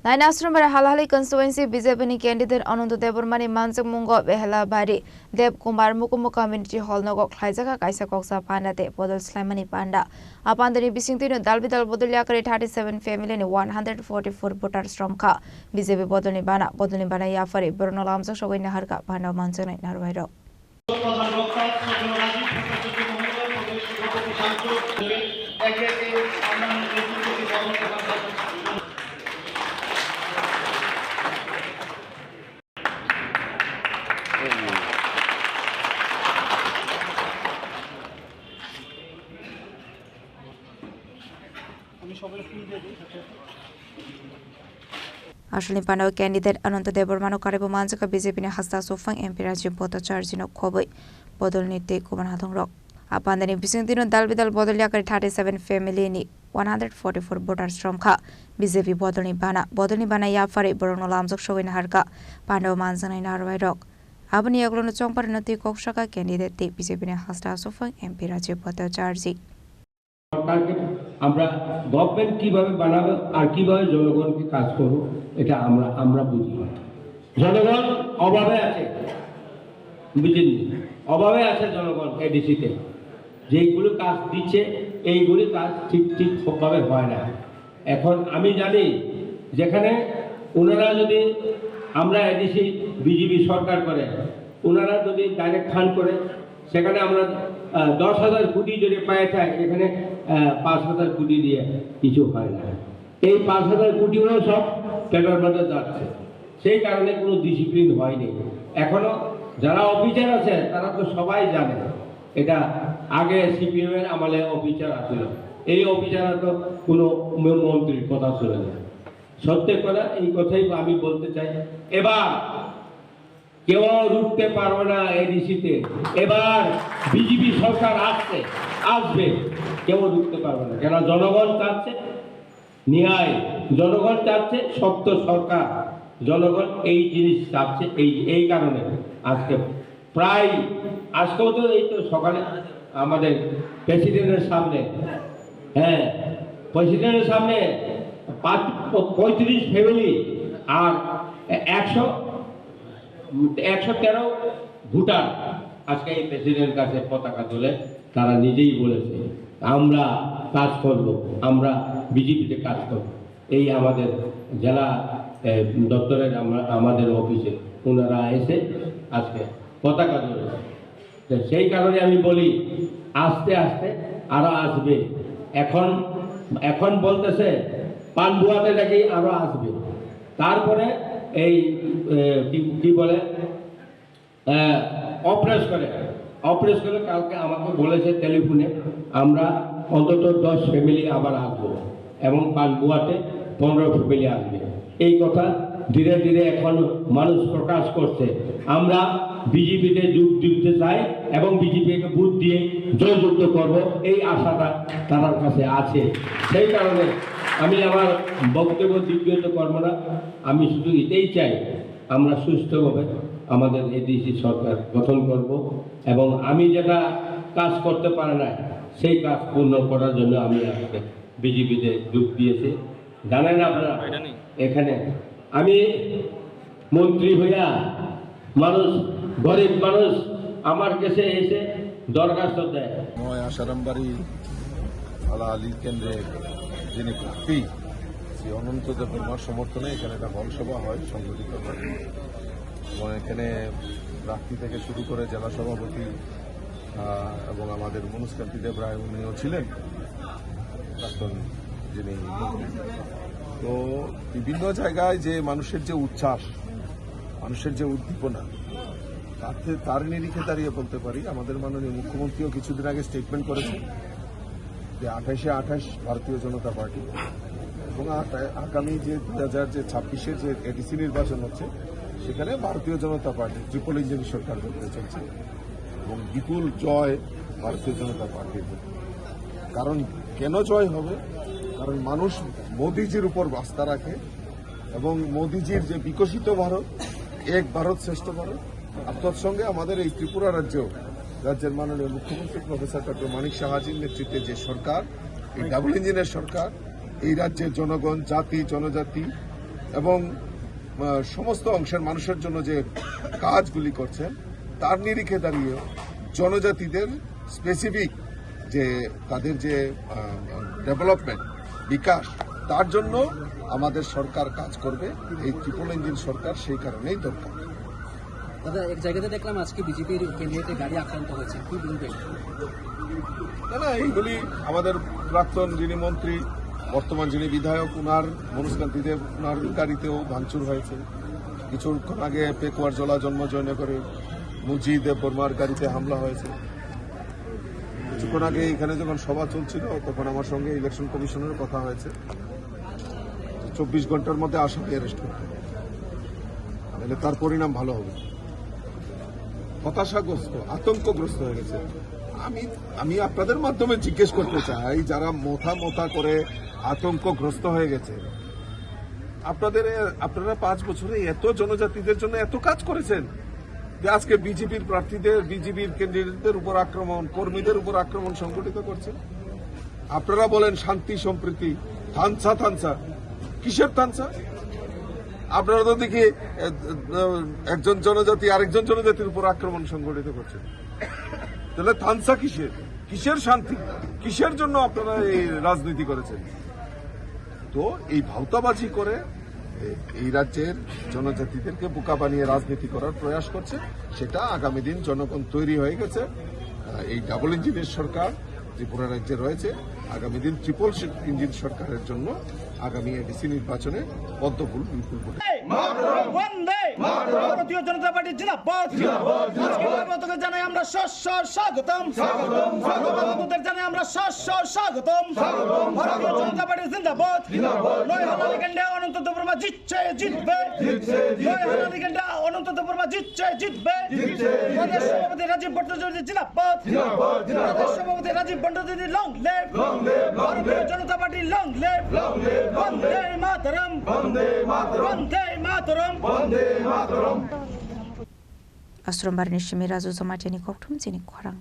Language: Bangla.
Lain Asrumbar Halali constituency BJP candidate Ananto Debormani Mansuk Mungo Behela Bari Deb Kumar Mukumu Community Hall Nogok Haizaka Kaisa Koksa Pandate Bodol Slamani Panda Apandani Bisingtino Dalbidal Boduliakari 37 family and 144 voters from Ka BJP Bodoni Bana Yafari Bruno Lamso Showing Harka Panda Mansuk Narvairo Ashley Pano candidate Ananto Debormano Karibu Manzaka BJP Hasta Sofang MP Rajim Poto Chargino Koboi Bodol Nite Kumanhatong Rock Apandani Bisintino Dalbidal Bodoliakari 37 family ni 144 voters from Ka BJP Bodolni Bana Yafari Bruno Lamsok Showin Harka Pando Manzana in Arwai Rock Abani Aglono Chongpar Nati Kokshaka candidate BJP Hasta Sofang MP Rajim Poto Chargi সরকারকে আমরা গভর্নমেন্ট কিভাবে বানাবো আর কিভাবে জনগণকে কাজ করব এটা আমরা বুঝি জনগণ অভাবে আছে বুঝেন অভাবে আছে জনগণ এডিসিতে যেগুলো কাজ দিচ্ছে এইগুলো কাজ ঠিক ভাবে হয় না এখন আমি জানি যেখানে ওনারা যদি আমরা এডিসি বিজেপি সরকার করে ওনারা যদি ডাইরেক্ট ফান্ড করে সেখানে আমরা 10,000 কোটি যদি পায় থাকে এখানে 5,000 কোটি দিয়ে কিছু হয় না এই 5,000 কোটিও সব পেটের মধ্যে যাচ্ছে সেই কারণে কোনো ডিসিপ্লিন হয়নি এখনো যারা অফিসার আছে তারা তো সবাই জানে এটা আগে সিপিএম এর আমলে অফিসার আছিল এই অফিসাররা তো কোনো মন্ত্রীর কথা শুনে না সত্যি কথা এই কথাই আমি বলতে চাই এবার কেউ রুখতে পারবে না এডিসিতে এবার বিজেপি সরকার আসবে কেউ রুখতে পারবে না কেন জনগণ চাচ্ছে ন্যায় জনগণ চাচ্ছে সত্য সরকার জনগণ এই জিনিস চাচ্ছে এই কারণে আজকে প্রায় আজকেও তো এই তো সকালে আমাদের প্রেসিডেন্টের সামনে প্রেসিডেন্টের সামনে 35 ফ্যামিলি আর 113 ভোটার আজকে এই প্রেসিডেন্টের কাছে পতাকা তোলে তারা নিজেই বলেছে আমরা কাজ করব আমরা বিজেপিতে কাজ করব এই আমাদের জেলা দপ্তরের আমাদের অফিসে ওনারা এসে আজকে পতাকা তোলেছে সেই কারণে আমি বলি আস্তে আস্তে আরো আসবে এখন বলতেছে পানবুয়াতে নাকি আরো আসবে তারপরে এই কি বলে অপারেশ করে কালকে আমাকে বলেছে টেলিফোনে আমরা অন্তত 10 ফ্যামিলি আবার আসবো এবং পানবুয়াতে 15 ফ্যামিলি আসবে এই কথা ধীরে ধীরে এখন মানুষ প্রকাশ করছে আমরা বিজেপিতে যোগ দিতে চাই এবং বিজেপিকে ভোট দিয়ে জয়যুক্ত করব এই আশাটা তার কাছে আছে সেই কারণে আমি আমার বক্তব্য দীর্ঘায়িত করব না আমি শুধু এটাই চাই আমরা সুস্থভাবে আমাদের এডিসি সরকার গঠন করব এবং আমি যেটা কাজ করতে পারি না সেই কাজ পূর্ণ করার জন্য আমি আজকে বিজেপিতে যোগ দিয়েছি জানেন আপনারা এখানে আমি মন্ত্রী হইয়া মানুষ গরিব মানুষ আমার কাছে এসে দরখাস্ত দেয় আশারামবাড়ি আলী কেন্দ্রে যিনি প্রার্থী শ্রী অনন্ত দেববর্মার সমর্থনে এখানে একটা বনসভা হয় সংগঠিত হয় এবং এখানে প্রার্থী থেকে শুরু করে জেলা সভাপতি এবং আমাদের মনুষ্কান্তি দেব রায় উনিও ছিলেন প্রাক্তন যিনি তো বিভিন্ন জায়গায় যে মানুষের যে উচ্ছ্বাস মানুষের যে উদ্দীপনা তার নিরিখে দাঁড়িয়ে বলতে পারি আমাদের মাননীয় মুখ্যমন্ত্রীও কিছুদিন আগে স্টেটমেন্ট করেছেন যে 28 ভারতীয় জনতা পার্টি এবং আগামী যে 2026 যে এডিসি নির্বাচন হচ্ছে সেখানে ভারতীয় জনতা পার্টি ট্রিপল ইঞ্জিন সরকার করতে চলছে এবং বিপুল জয় ভারতীয় জনতা পার্টির কারণ কেন জয় হবে কারণ মানুষ মোদিজির উপর আস্থা রাখে এবং মোদিজির যে বিকশিত ভারত এক ভারত শ্রেষ্ঠ ভারত আর তৎসঙ্গে আমাদের এই ত্রিপুরা রাজ্যের মাননীয় মুখ্যমন্ত্রী প্রফেসর ডক্টর মানিক সাহাজির নেতৃত্বে যে সরকার এই ডাবল ইঞ্জিনের সরকার এই রাজ্যের জনগণ জাতি জনজাতি এবং সমস্ত অংশের মানুষের জন্য যে কাজগুলি করছেন তার নিরিখে দাঁড়িয়ে জনজাতিদের স্পেসিফিক যে তাদের যে ডেভেলপমেন্ট বিকাশ তার জন্য আমাদের সরকার কাজ করবে। এই ট্রিপল ইঞ্জিন সরকার সেই কারণেই দরকার। দাদা, এক জায়গাতে দেখলাম আজকে বিজেপির ক্যান্ডিডেটের গাড়ি আক্রান্ত হয়েছে, কি বলবেন? না, এইগুলি আমাদের প্রাক্তন যিনি মন্ত্রী, বর্তমান যিনি বিধায়ক, উনার মনুষ্কান্তি দেব, উনার গাড়িতেও ভাঙচুর হয়েছে। কিছুক্ষণ আগে পেকুয়ার জলা জন্মজয়নে করে মুজি দেব বর্মার গাড়িতে হামলা হয়েছে। কিছুক্ষণ আগে এখানে যখন সভা চলছিল তখন আমার সঙ্গে ইলেকশন কমিশনের কথা হয়েছে, 24 ঘন্টার মধ্যে আসামি অ্যারেস্ট করতে হবে, তাহলে তার পরিণাম ভালো হবে। হতাশাগ্রস্ত, আতঙ্কগ্রস্ত হয়ে গেছে। আমি আপনাদের মাধ্যমে জিজ্ঞেস করতে চাই, যারা মোথা করে আতঙ্কগ্রস্ত হয়ে গেছে, আপনারা 5 বছরে এত জনজাতিদের জন্য এত কাজ করেছেন যে আজকে বিজেপির প্রার্থীদের, বিজেপির ক্যান্ডিডেটদের উপর আক্রমণ, কর্মীদের উপর আক্রমণ সংগঠিত করছেন। আপনারা বলেন শান্তি সম্প্রীতি, থানসা কিসের থানসা? আপনারা তো দেখি একজন জনজাতি আরেকজন জনজাতির উপর আক্রমণ সংগঠিত করছেন। তাহলে থানসা কিসের শান্তি, কিসের জন্য আপনারা এই রাজনীতি করেছেন? তো এই ভাওতাবাজি করে এই রাজ্যের জনজাতিদেরকে বোকা বানিয়ে রাজনীতি করার প্রয়াস করছে। সেটা আগামী দিন জনগণ তৈরি হয়ে গেছে। এই ডাবল ইঞ্জিনের সরকার ত্রিপুরা রাজ্যে রয়েছে, আগামী দিন ট্রিপল ইঞ্জিন সরকারের জন্য আগামী এডিসি নির্বাচনে পদ্মফুল বিপুল ভোটে। ভারতীয় জনতা পার্টি জিন্দাবাদ। জানাই আমরা স্বাগতম, জানাই আমরা স্বাগতম। ভারতীয় জনতা পার্টি জিন্দাবাদ। নয় হালালি কেন্দ্রে অনন্ত বর্মা জিতবে। নয় হালালি কেন্দ্রে অনন্ত বর্মা জিতবে। প্রদেশ সভাপতি রাজীব ভট্টাচার্য জিন্দাবাদ। প্রদেশ সভাপতি রাজীব ভট্টাচার্য লং লিভ। ভারতীয় জনতা পার্টি লং লিভ। বন্দে মাতরম, বন্দে মাতরম। Astron Barnish Mirazu Zomatini Koptum Zini Korang.